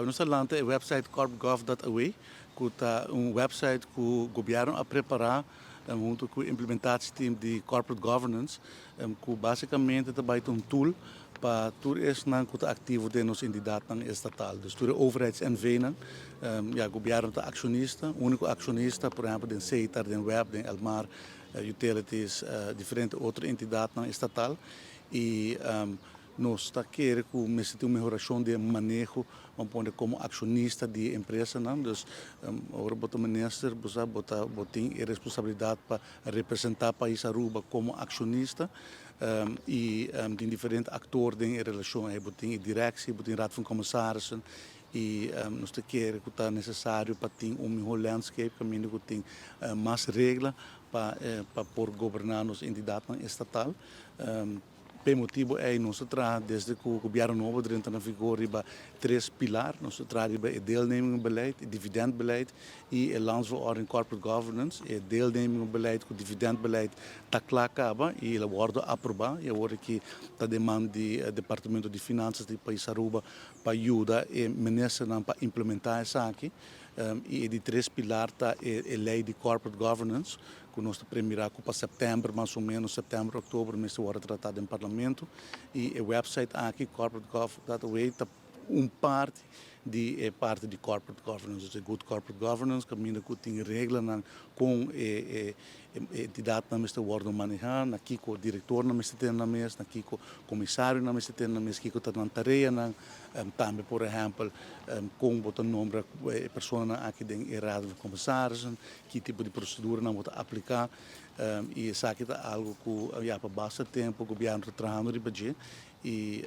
nossa lante é website corpgov.away, que está website que o governo a preparar junto com o implementatieteam de corporate governance, que basicamente também um tool para tudo isso que está ativo de nossa entidade estatal. Dus tudo overheidsinvenen, o governo está acionista, o único acionista, por exemplo, de CETAR, de Web, de Elmar, utilities, diferentes outras entidades estatal. E nós está querendo que uma melhoração de manejo como acionista de empresa, não? Dus agora o ministro tem a responsabilidade para representar o país Aruba como acionista e tem diferentes atores em relação a tem direção, tem raad van commissarissen e nós queremos que está necessário para ter melhor landscape, caminho que tem mais regras para por governar nossa entidade estatal. Por motivo é nós desde que o governo novo entra na vigor riba três pilares, nós riba o deelnemingsbeleid, o dividendbeleid e o landsverordening corporate governance. O deelnemingsbeleid, o dividendbeleid está claro e ele wordt aprovado. E agora que está demanda do Departamento de Finanças do país Aruba para ajudar o ministro para implementar isso aqui. E de três pilares está a lei de corporate governance, que nós primeiro para setembro, mais ou menos setembro, outubro, mas vai tratado em parlamento. E o website aqui, corporategov.away, está parte de corporate governance, de good corporate governance, caminho que tem regras com entidade na mesa de manejar, aqui com o diretor na mesa na mesa, aqui com o comissário na mesa na mesa, aqui com a tarefa também, por exemplo, com o nome da pessoa aqui dentro da raad de comissários, que tipo de procedura não vou aplicar. E isso aqui é algo que já para bastante tempo o governo está trabalhando de budget e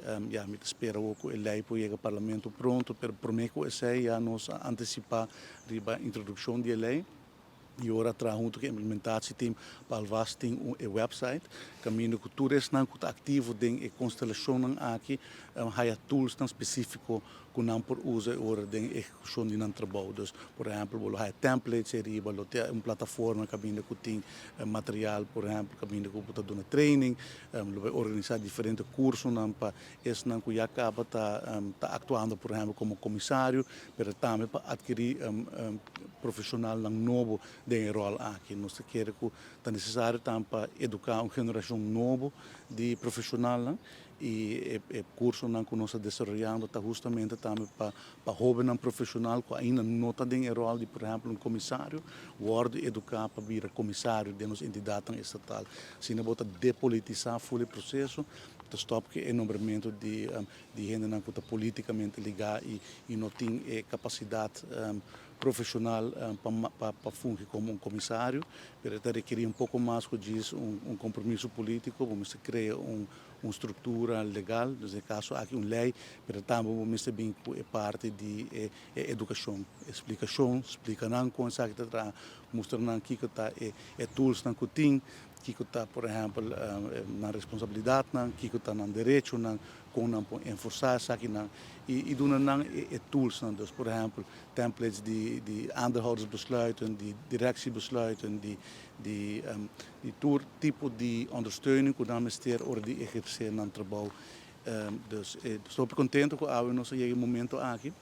me espera que a lei para o parlamento pronto, para prometo que já nos antecipar a introdução da lei. E agora traz junto com a implementatie para tem um website, caminho que tudo isso não está ativo dentro da constelação aqui, há tools específicos que não por uso agora dentro da execução de um trabalho. Dus, por exemplo, há templates, há uma plataforma caminho que tem material, por exemplo, caminho que está dando training, organizar diferentes cursos para isso não que já acaba está atuando, por exemplo, como comissário, mas também para adquirir profissional novo de rol aqui. Nós queremos que é necessário para educar uma geração nova de profissionais e o curso que nós estamos desenvolvendo está justamente também para jovens profissionais que ainda não têm o rol de, por exemplo, comissário, pode educar para vir comissário de nossa entidade estatal. Se não pode depolitizar o processo, stop que o nomeamento de gente que está politicamente ligada e não tem capacidade profissional para fungir como comissário, mas requer pouco mais que diz compromisso político, vamos criar uma estrutura legal, nesse caso aqui uma lei, mas também vamos bem é parte de educação, explicação, explicando com essa que está mostrando que está tools que tem, que está, por exemplo, na responsabilidade, que está no direito, com enforçar isso aqui, e doen tools, dus, por exemplo, templates de aandeelhoudersbesluiten, de directiebesluiten, de tipo de ondersteuning que o ministerio ora de exercer no trabalho. Dus estou contente com o nosso momento aqui.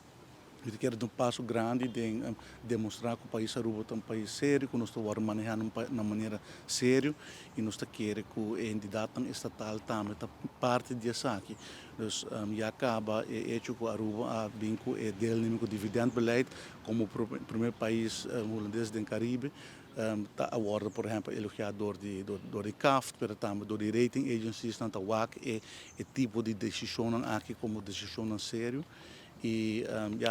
Eu quero dar um passo grande de demonstrar que o país Aruba é um país sério, que nós estamos manejando de uma maneira séria e nós queremos que a entidade estatal também está parte disso aqui. Então, já acaba o hecho que Aruba tem o deelneming do dividendbeleid como o primeiro país holandês do Caribe. Está agora, por exemplo, elogiado door de CAF, mas também door de rating agencies, tanto o tipo de decisão aqui como decisão séria. E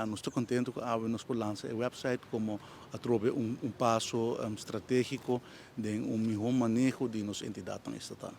nós estamos contentes com a nossa lança o website como atrove passo estratégico de melhor manejo de nossa entidade estatal.